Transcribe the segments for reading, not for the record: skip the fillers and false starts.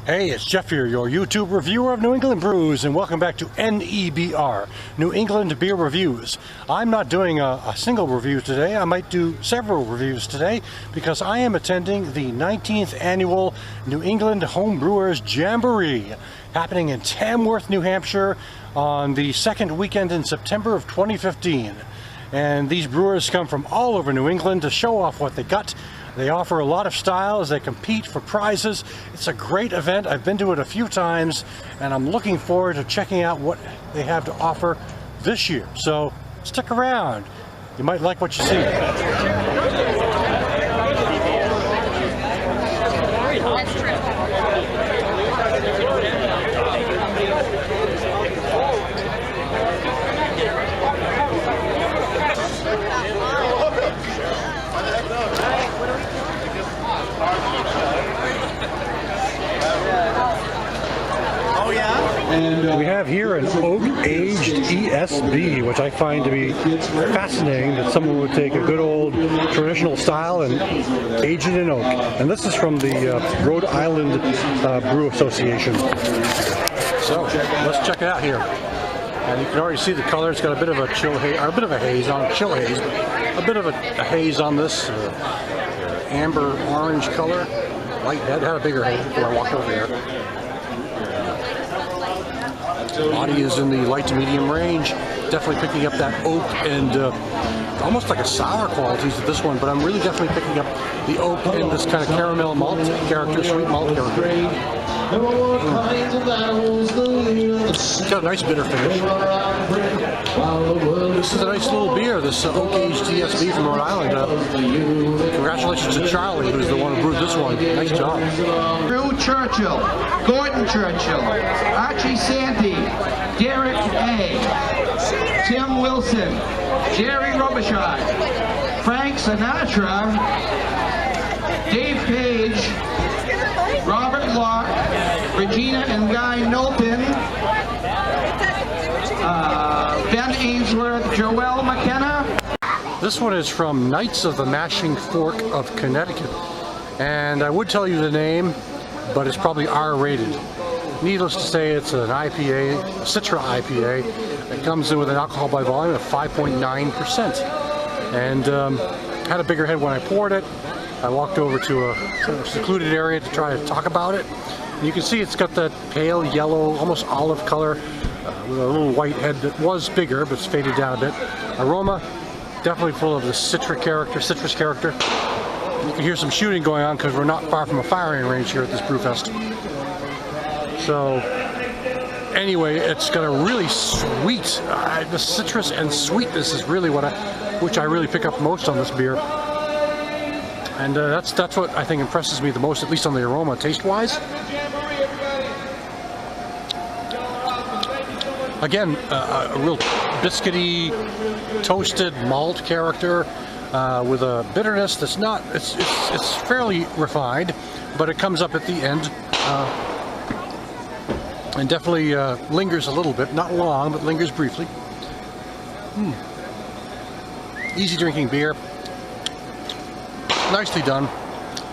Hey, it's Jeff here, your YouTube reviewer of New England brews, and welcome back to NEBR, New England Beer Reviews. I'm not doing a single review today. I might do several reviews today because I am attending the 19th annual New England Homebrewers Jamboree, happening in Tamworth, New Hampshire on the second weekend in September of 2015. And these brewers come from all over New England to show off what they got. They offer a lot of styles, they compete for prizes. It's a great event. I've been to it a few times, and I'm looking forward to checking out what they have to offer this year. So stick around. You might like what you see. And we have here an oak-aged ESB, which I find to be fascinating that someone would take a good old traditional style and age it in oak. And this is from the Rhode Island Brew Association. So let's check it out here. And you can already see the color. It's got a bit of a chill haze, or a bit of a haze on chill haze, but a bit of a haze on this amber orange color. Light head, had a bigger head before I walked over there. Body is in the light to medium range, definitely picking up that oak and almost like a sour qualities to this one, but I'm really definitely picking up the oak and this kind of caramel malt character, sweet malt character. It's got a nice bitter finish. This is a nice little beer, this oak-aged ESB from Rhode Island. Congratulations to Charlie, who's the one who brewed this one. Nice job. Drew Churchill, Gordon Churchill, Archie Santee, Derek A., Tim Wilson, Jerry Robichaud, Frank Sinatra, Dave Page, Robert Locke, Regina and Guy Nolpin, Ben Ainsworth, Joel McKenna. This one is from Knights of the Mashing Fork of Connecticut. And I would tell you the name, but it's probably R-rated. Needless to say, it's an IPA, a Citra IPA. It comes in with an alcohol by volume of 5.9%. And had a bigger head when I poured it. I walked over to a secluded area to try to talk about it. And you can see it's got that pale yellow, almost olive color, with a little white head that was bigger, but it's faded down a bit. Aroma, definitely full of the citrus character. You can hear some shooting going on because we're not far from a firing range here at this brewfest. So anyway, it's got a really sweet, the citrus and sweetness is really which I really pick up most on this beer. And that's what I think impresses me the most, at least on the aroma, taste-wise. Again, a real biscuity, toasted malt character with a bitterness that's not, it's fairly refined, but it comes up at the end and definitely lingers a little bit, not long, but lingers briefly. Easy drinking beer. Nicely done.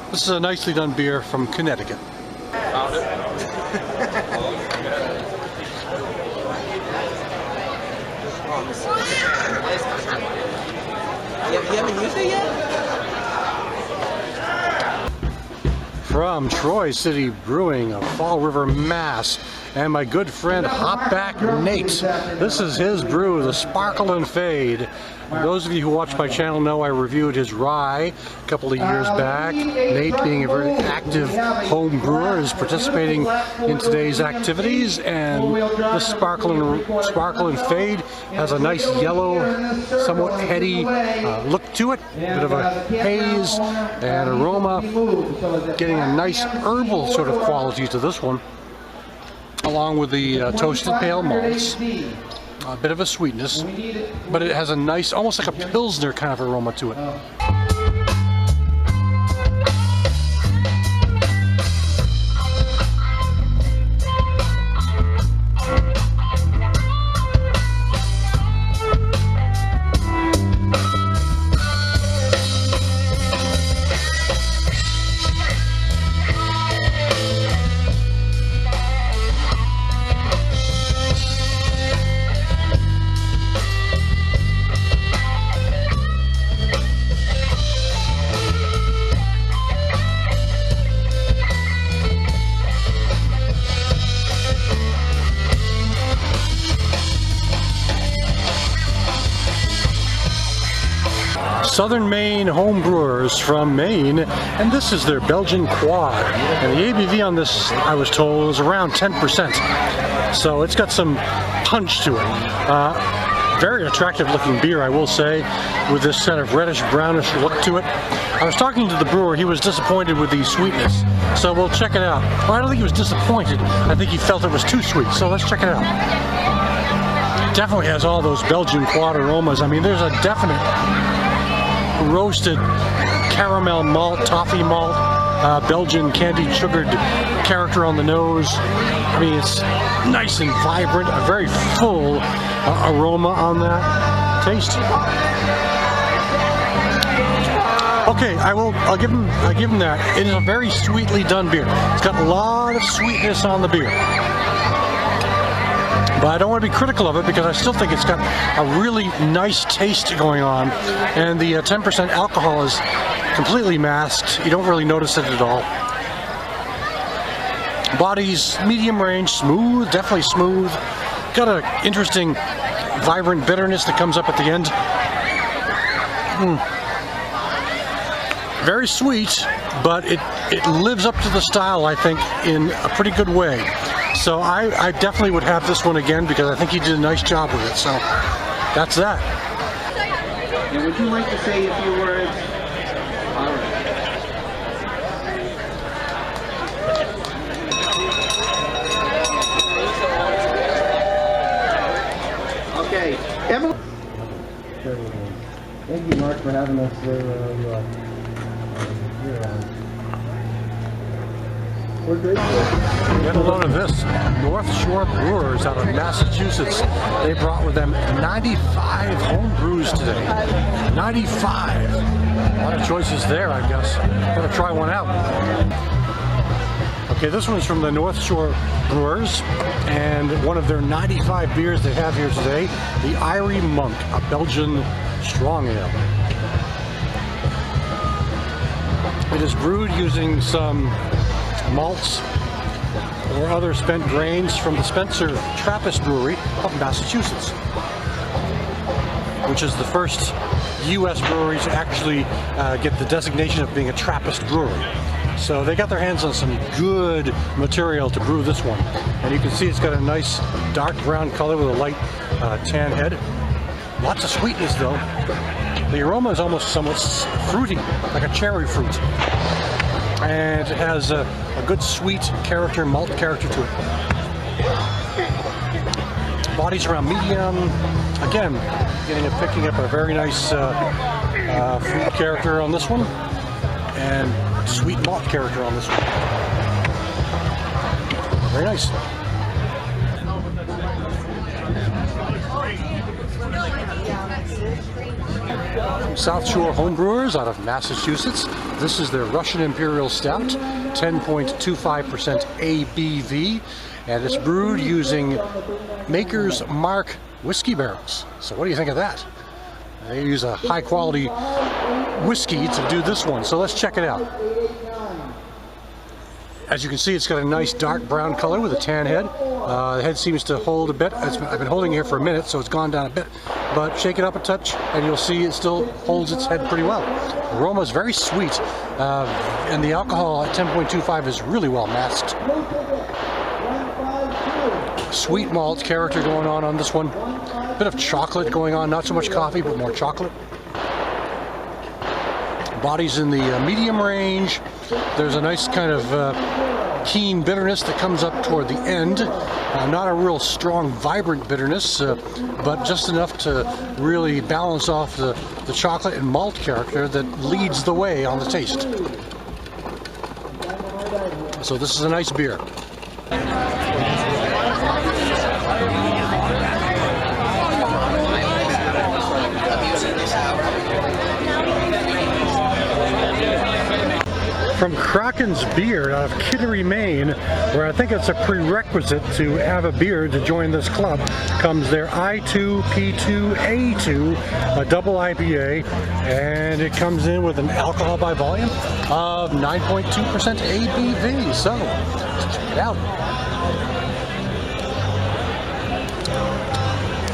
This is a nicely done beer from Connecticut. Found it. You haven't used it yet? From Troy City Brewing of Fall River, Mass, and my good friend Hopback Nate. This is his brew, the Sparkle and Fade. Those of you who watch my channel know I reviewed his rye a couple of years back. Nate, being a very active home brewer, is participating in today's activities, and the Sparkle and Fade has a nice yellow, somewhat heady look to it, bit of a haze and aroma, getting a nice herbal sort of quality to this one, along with the toasted pale malts. A bit of a sweetness, but it has a nice, almost like a Pilsner kind of aroma to it. Southern Maine Homebrewers from Maine, and this is their Belgian Quad. And the ABV on this, I was told, is around 10%. So it's got some punch to it. Very attractive looking beer, I will say, with this kind of reddish brownish look to it. I was talking to the brewer, he was disappointed with the sweetness. So we'll check it out. Well, I don't think he was disappointed. I think he felt it was too sweet. So let's check it out. Definitely has all those Belgian Quad aromas. I mean, there's a definite roasted caramel malt, toffee malt, Belgian candied sugared character on the nose. I mean, it's nice and vibrant, a very full aroma on that taste. Okay, I'll give him that. It is a very sweetly done beer. It's got a lot of sweetness on the beer. But I don't want to be critical of it because I still think it's got a really nice taste going on, and the 10% alcohol is completely masked. You don't really notice it at all. Body's medium range, smooth, definitely smooth. Got an interesting, vibrant bitterness that comes up at the end. Very sweet, but it lives up to the style, I think, in a pretty good way. So I definitely would have this one again because I think he did a nice job with it. So that's that. And would you like to say a few words? All right. Okay, Emily. Thank you, Mark, for having us there. We're grateful. Get a load of this. North Shore Brewers out of Massachusetts. They brought with them 95 home brews today. 95. A lot of choices there, I guess. Gotta try one out. Okay, this one's from the North Shore Brewers, and one of their 95 beers they have here today, the Irie Monk, a Belgian strong ale. It is brewed using some malts or other spent grains from the Spencer Trappist Brewery of Massachusetts, which is the first U.S. brewery to actually get the designation of being a Trappist brewery. So they got their hands on some good material to brew this one. And you can see it's got a nice dark brown color with a light tan head. Lots of sweetness though. The aroma is almost somewhat fruity, like a cherry fruit. And it has a good sweet character, malt character to it. Body's around medium. Again, picking up a very nice fruit character on this one, and sweet malt character on this one. Very nice. South Shore Homebrewers out of Massachusetts. This is their Russian Imperial Stout, 10.25% ABV, and it's brewed using Maker's Mark whiskey barrels. So what do you think of that? They use a high quality whiskey to do this one, so let's check it out. As you can see, it's got a nice dark brown color with a tan head. The head seems to hold a bit. I've been holding it here for a minute, so it's gone down a bit. But shake it up a touch, and you'll see it still holds its head pretty well. The aroma is very sweet, and the alcohol at 10.25 is really well masked. Sweet malt character going on this one. Bit of chocolate going on, not so much coffee, but more chocolate. Body's in the medium range. There's a nice kind of keen bitterness that comes up toward the end. Not a real strong, vibrant bitterness, but just enough to really balance off the chocolate and malt character that leads the way on the taste. So this is a nice beer. From Kraken's Beer out of Kittery, Maine, where I think it's a prerequisite to have a beer to join this club, comes their I2P2A2, a double IPA, and it comes in with an alcohol by volume of 9.2% ABV. So let's check it out.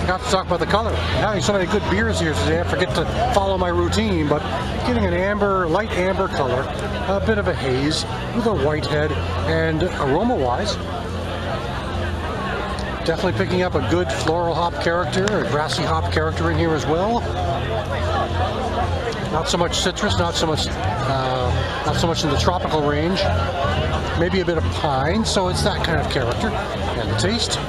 forgot to talk about the color. Having so many good beers here today, I forget to follow my routine, but getting an amber, light amber color, a bit of a haze with a white head, and aroma-wise, definitely picking up a good floral hop character, a grassy hop character in here as well. Not so much citrus, not so much in the tropical range. Maybe a bit of pine, so it's that kind of character. And the taste,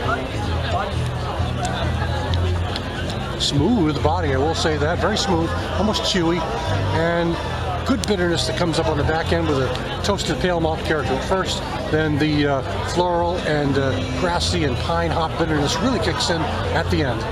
smooth body, I will say that, very smooth, almost chewy, and good bitterness that comes up on the back end with a toasted pale malt character at first, then the floral and grassy and pine hop bitterness really kicks in at the end.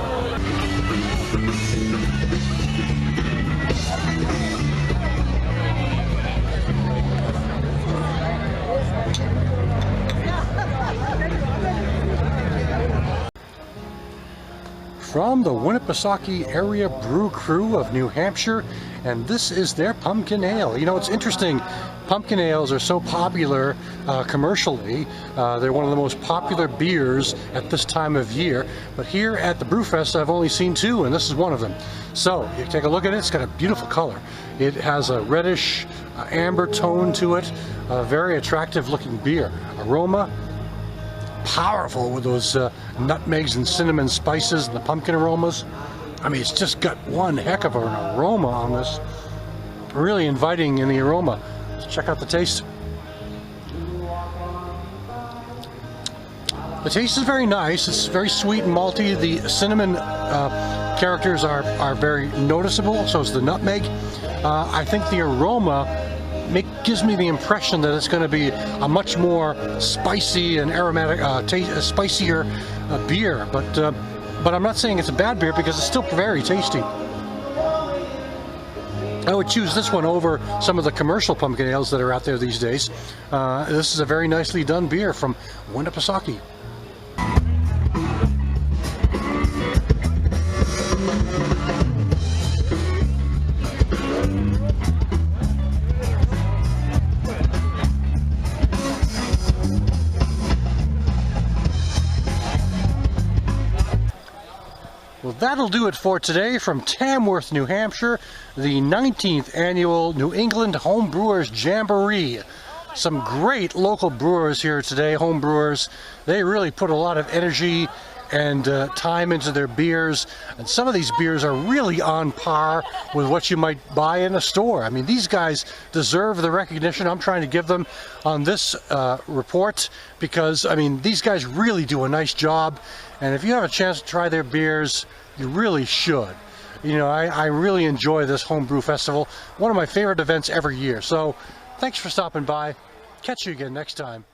From the Winnipesaukee Area Brew Crew of New Hampshire, and this is their pumpkin ale. You know, it's interesting, pumpkin ales are so popular commercially. They're one of the most popular beers at this time of year, but here at the Brewfest I've only seen two, and this is one of them. So you take a look at it, it's got a beautiful color. It has a reddish amber tone to it, a very attractive looking beer. Aroma, powerful with those nutmegs and cinnamon spices and the pumpkin aromas. I mean, it's just got one heck of an aroma on this. Really inviting in the aroma. Let's check out the taste. The taste is very nice. It's very sweet and malty. The cinnamon characters are very noticeable, so is the nutmeg. I think the aroma gives me the impression that it's going to be a much more spicy and aromatic, spicier beer. But I'm not saying it's a bad beer because it's still very tasty. I would choose this one over some of the commercial pumpkin ales that are out there these days. This is a very nicely done beer from Winnipesaukee. Well, that'll do it for today from Tamworth, New Hampshire, the 19th annual New England Homebrewers Jamboree. Some great local brewers here today, home brewers. They really put a lot of energy and time into their beers, and some of these beers are really on par with what you might buy in a store. I mean, these guys deserve the recognition I'm trying to give them on this report, because I mean, these guys really do a nice job, and if you have a chance to try their beers, you really should. You know, I really enjoy this homebrew festival, one of my favorite events every year. So thanks for stopping by. Catch you again next time.